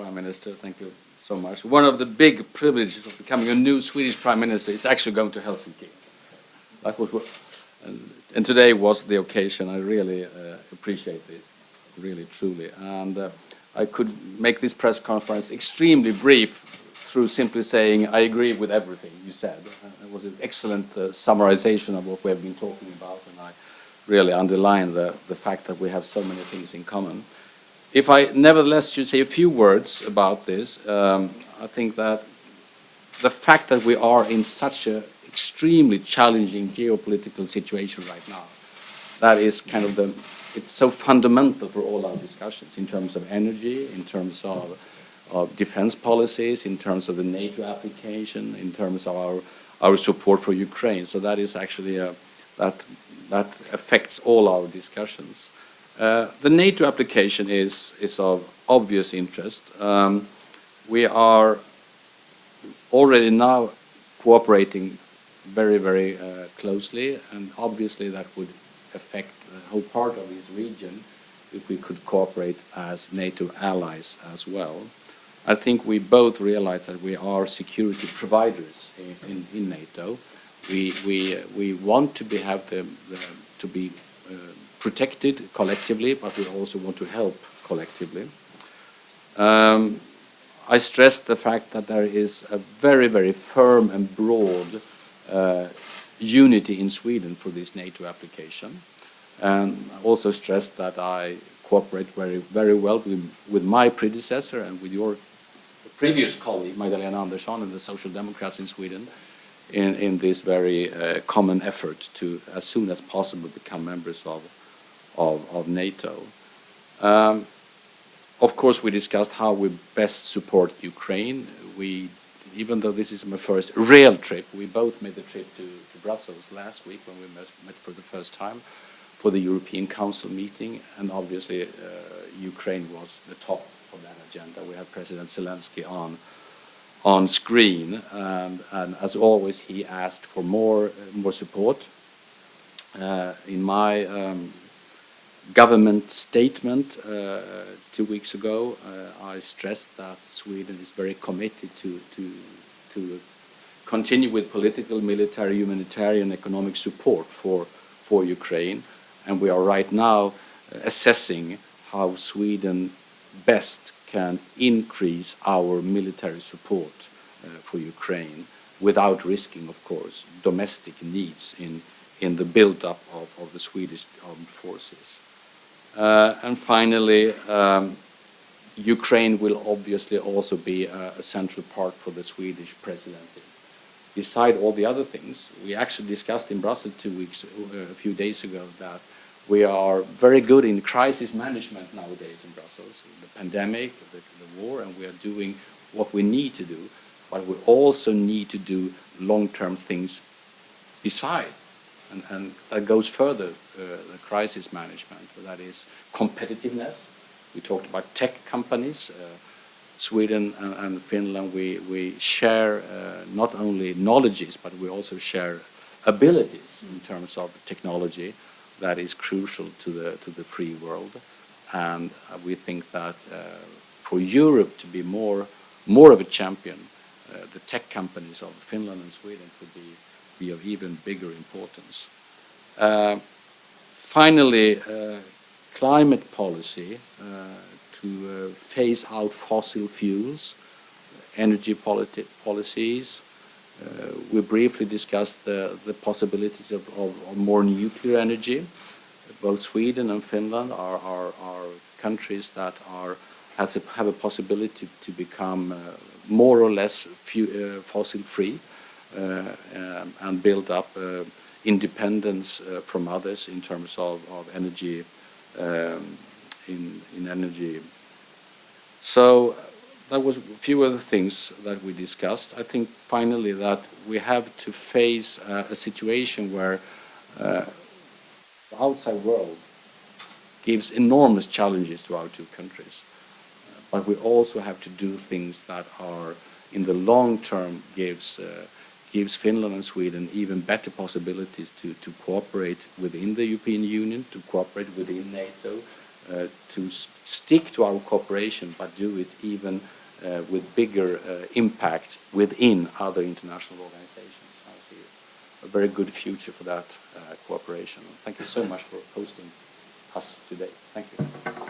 Prime Minister, thank you so much. One of the big privileges of becoming a new Swedish Prime Minister is actually going to Helsinki. That was what, and today was the occasion. I really appreciate this, really, truly. And I could make this press conference extremely brief through simply saying I agree with everything you said. It was an excellent summarization of what we have been talking about, and I really underline the fact that we have so many things in common. If I nevertheless should say a few words about this, I think that the fact that we are in such an extremely challenging geopolitical situation right now, that is kind of it's so fundamental for all our discussions in terms of energy, in terms of defense policies, in terms of the NATO application, in terms of our support for Ukraine. So that is actually that affects all our discussions. The NATO application is of obvious interest. We are already now cooperating very, very closely, and obviously that would affect the whole part of this region if we could cooperate as NATO allies as well. I think we both realize that we are security providers in NATO. We want to be protected collectively, but we also want to help collectively. I stress the fact that there is a very, very firm and broad unity in Sweden for this NATO application. And also stress that I cooperate very, very well with my predecessor and with your previous colleague, Magdalena Andersson, and the Social Democrats in Sweden in this very common effort to, as soon as possible, become members of NATO. Of course, we discussed how we best support Ukraine. Even though this is my first real trip, we both made the trip to Brussels last week when we met for the first time for the European Council meeting, and obviously Ukraine was the top of that agenda. We had President Zelensky on screen, and as always, he asked for more support. In my government statement 2 weeks ago, I stressed that Sweden is very committed to continue with political, military, humanitarian, economic support for Ukraine, and we are right now assessing how Sweden best can increase our military support for Ukraine without risking, of course, domestic needs in the build-up of the Swedish armed forces. And finally, Ukraine will obviously also be a central part for the Swedish presidency. Beside all the other things, we actually discussed in Brussels a few days ago that we are very good in crisis management nowadays in Brussels, the pandemic, the war, and we are doing what we need to do, but we also need to do long-term things beside. And that goes further, the crisis management, that is competitiveness. We talked about tech companies. Sweden and Finland, we share not only knowledges, but we also share abilities in terms of technology that is crucial to the free world. And we think that for Europe to be more of a champion, the tech companies of Finland and Sweden could be of even bigger importance. Finally, climate policy to phase out fossil fuels, energy policies. We briefly discussed the possibilities of more nuclear energy. Both Sweden and Finland are countries that have a possibility to become more or less fossil free and build up independence from others in terms of energy in energy. So that was a few other things that we discussed. I think finally that we have to face a situation where the outside world gives enormous challenges to our two countries. But we also have to do things that are, in the long term, gives Finland and Sweden even better possibilities to cooperate within the European Union, to cooperate within NATO, stick to our cooperation, but do it even with bigger impact within other international organizations. I see a very good future for that cooperation. Thank you so much for hosting us today. Thank you.